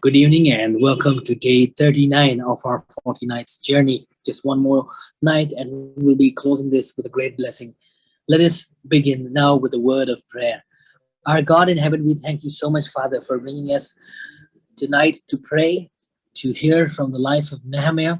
Good evening and welcome to day 39 of our 40 nights journey. Just one more night and we'll be closing this with a great blessing. Let us begin now with a word of prayer. Our God in heaven, we thank you so much, Father, for bringing us tonight to pray, to hear from the life of Nehemiah,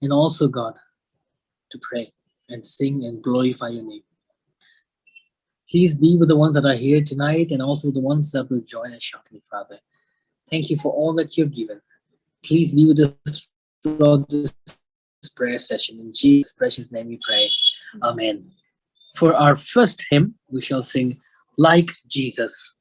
and also, God, to pray and sing and glorify your name. Please be with the ones that are here tonight and also the ones that will join us shortly, Father. Thank you for all that you've given. Please be with us throughout this prayer session. In Jesus' precious name we pray. Amen. For our first hymn, we shall sing Like Jesus.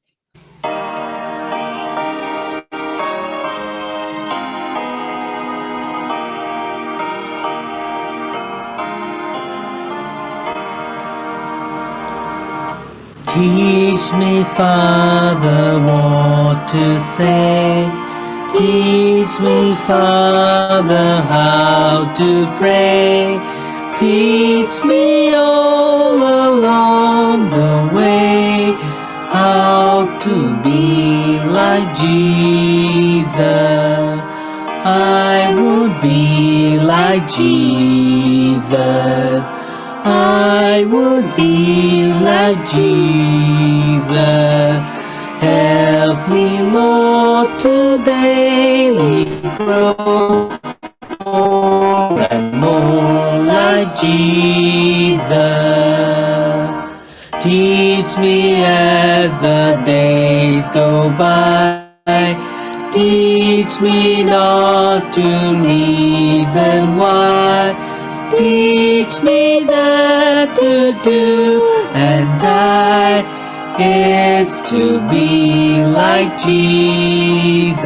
Teach me, Father, what to say. Teach me, Father, how to pray. Teach me all along the way how to be like Jesus. I would be like Jesus. I would be like Jesus. Help me, Lord, to daily grow more and more like Jesus. Teach me as the days go by. Teach me not to reason why. Teach me that to do and die is to be like Jesus.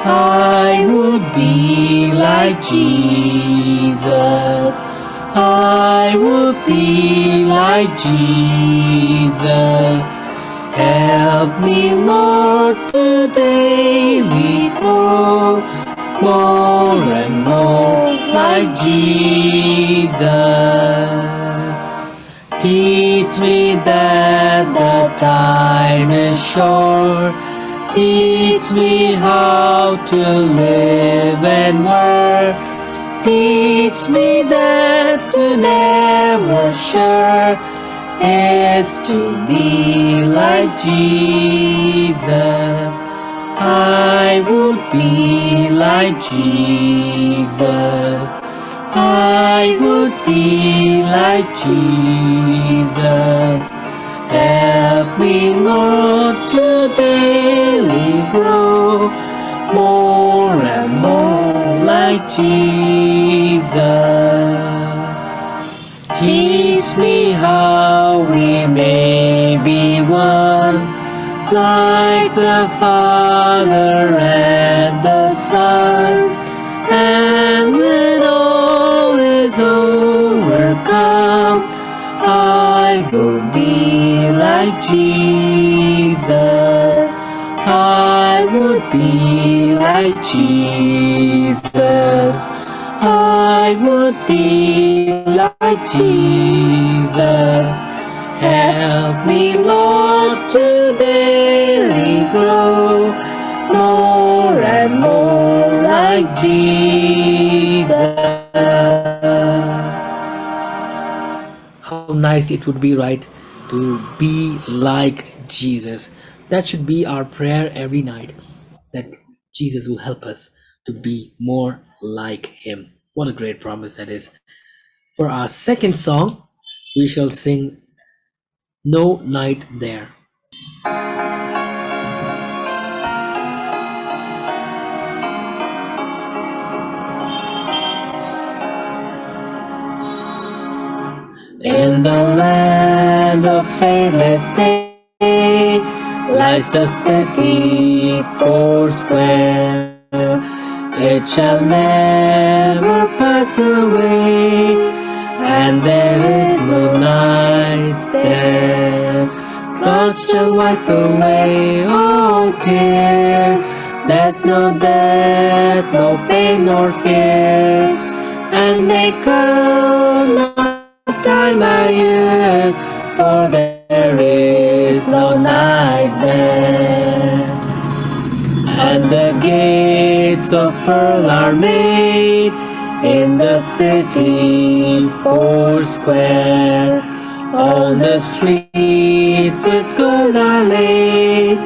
I would be like Jesus. I would be like Jesus. Help me, Lord, to daily grow more and more like Jesus. Teach me that the time is short. Teach me how to live and work. Teach me that to never sure is to be like Jesus. I would be like Jesus. I would be like Jesus. Help me, Lord, to daily grow more and more like Jesus. Teach me how we may be one, like the Father and the Son. And when all is overcome, I will be like Jesus. I would be like Jesus. I would be like Jesus. Help me, Lord, to daily grow more and more like Jesus. How nice it would be, right, to be like Jesus. That should be our prayer every night, that Jesus will help us to be more like him. What a great promise that is. For our second song, we shall sing No Night There. In the land of faithless day lies the city foursquare. It shall never pass away, and there is no night there. God shall wipe away all tears. There's no death, no pain nor fears, and they come not time by years, for there is no night there. And the of pearl are made in the city four square. All the streets with gold are laid,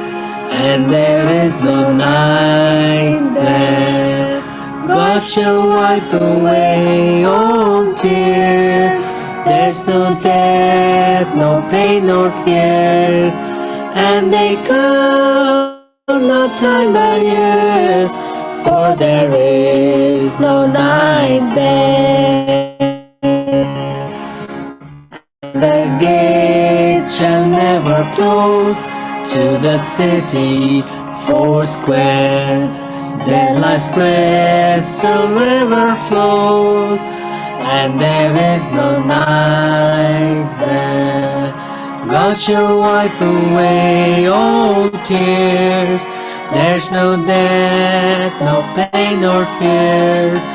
and there is no night there. God shall wipe away all tears. There's no death, no pain, nor fears, and they count not time by years, for there is no night there. And the gates shall never close to the city four square. There life's crystal river flows, and there is no night there. God shall wipe away all tears. There's no death, no pain nor fears,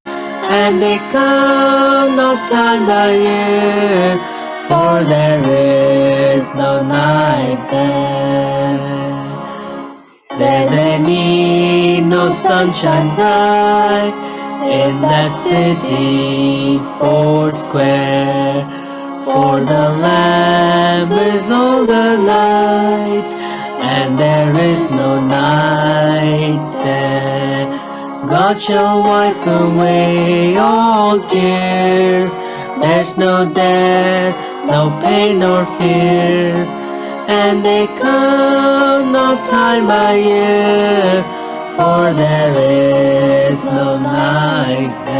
and they count not time by years, for there is no night there. There they need no sunshine bright in that city four square, for the Lamb is all the light, and there is no night there. God shall wipe away all tears. There's no death, no pain nor fears, and they count not time by years, for there is no night there.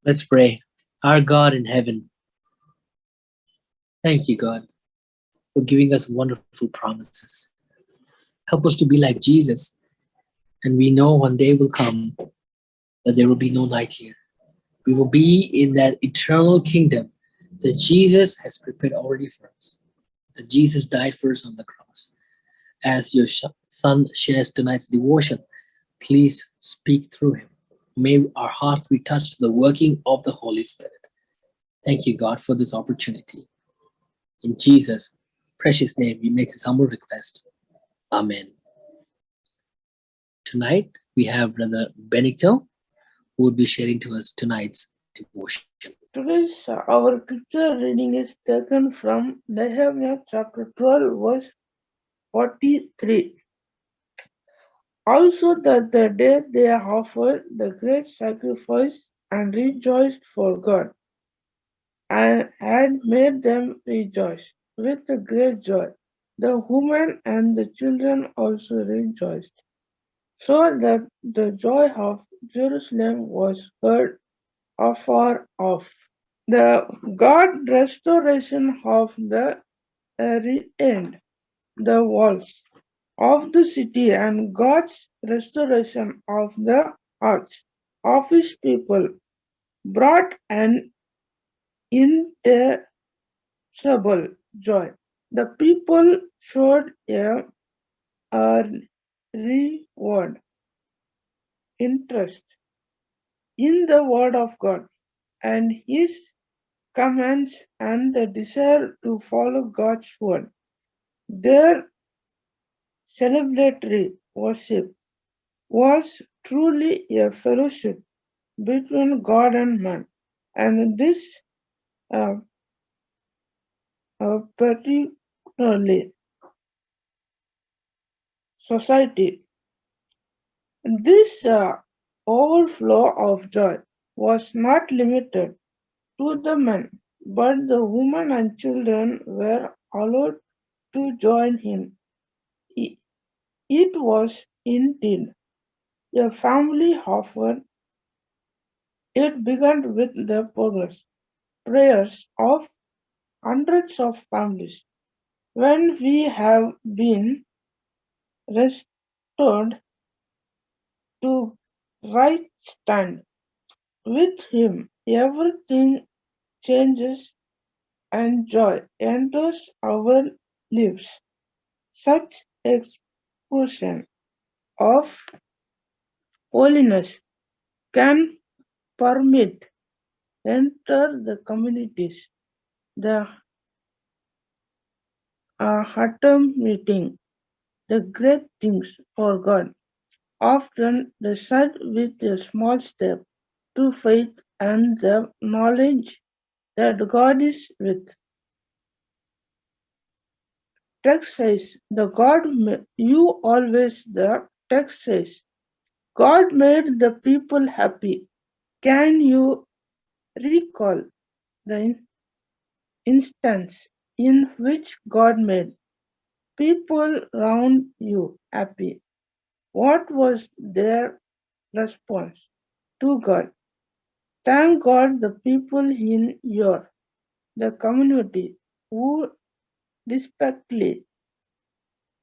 Let's pray. Our God in heaven, thank you, God, for giving us wonderful promises. Help us to be like Jesus, and we know one day will come that there will be no night here. We will be in that eternal kingdom that Jesus has prepared already for us, that Jesus died for us on the cross. As your son shares tonight's devotion, please speak through him. May our heart be touched to the working of the Holy Spirit. Thank you, God, for this opportunity. In Jesus' precious name, we make this humble request. Amen. Tonight, we have Brother Benicto, who will be sharing to us tonight's devotion. Today's our scripture reading is taken from Nehemiah chapter 12, verse 43. Also that the day they offered the great sacrifice and rejoiced for God, and had made them rejoice with a great joy. The women and the children also rejoiced, so that the joy of Jerusalem was heard afar off. The God restoration of the end, the walls of the city, and God's restoration of the hearts of his people brought an inexpressible joy. The people showed a reward interest in the word of God and his commands and the desire to follow God's word. Their celebratory worship was truly a fellowship between God and man, and this uh, particularly society. This overflow of joy was not limited to the men, but the women and children were allowed to join in. It was indeed a family offer. It began with the prayers of hundreds of families. When we have been restored to right stand with Him, everything changes and joy enters our lives. Such expression of holiness can permit enter the communities, the Hatam meeting, the great things for God. Often they start with a small step to faith and the knowledge that God is with. Text says, the you always the text says, God made the people happy. Can you recall the instance in which God made people around you happy? What was their response to God? Thank God the people in your the community who desperately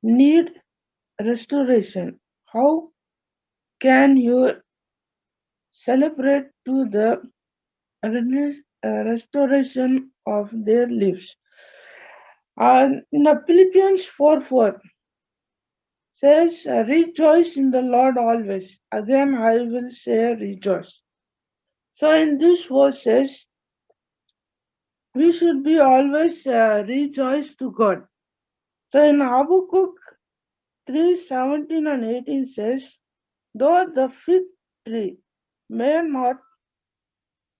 need restoration. How can you celebrate to the restoration of their lives? In the Philippians 4:4 says, rejoice in the Lord always. Again, I will say rejoice. So, in this verse says, we should be always rejoice to God. So, in Habakkuk 3:17 and 18 says, though the fig tree may not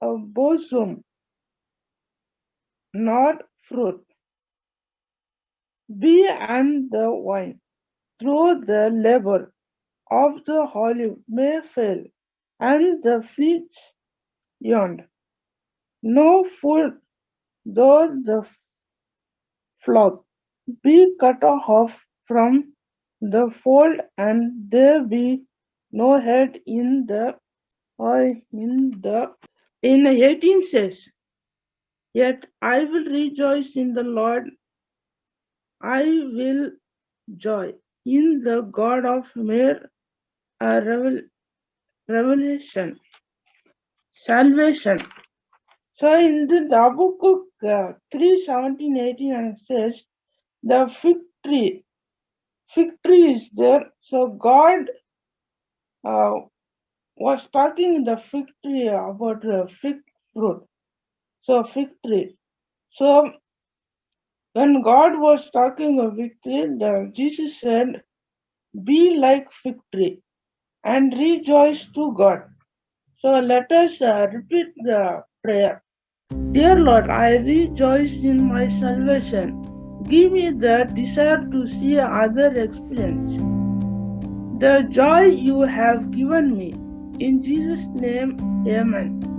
blossom nor fruit, be and the wine, through the labor of the olive may fail, and the fields yawn. No food, though the flock be cut off from the fold, and there be no head in 18 says, yet I will rejoice in the Lord, I will joy in the God of mere revelation, salvation. So in the Habakkuk 3:17, 18 and says the fig tree is there. So God uh, was talking in the fig tree about fig fruit. So fig tree. So when God was talking of fig tree, Jesus said, "Be like fig tree and rejoice to God." So let us repeat the prayer. Dear Lord, I rejoice in my salvation. Give me the desire to see other experience the joy you have given me. In Jesus' name, Amen.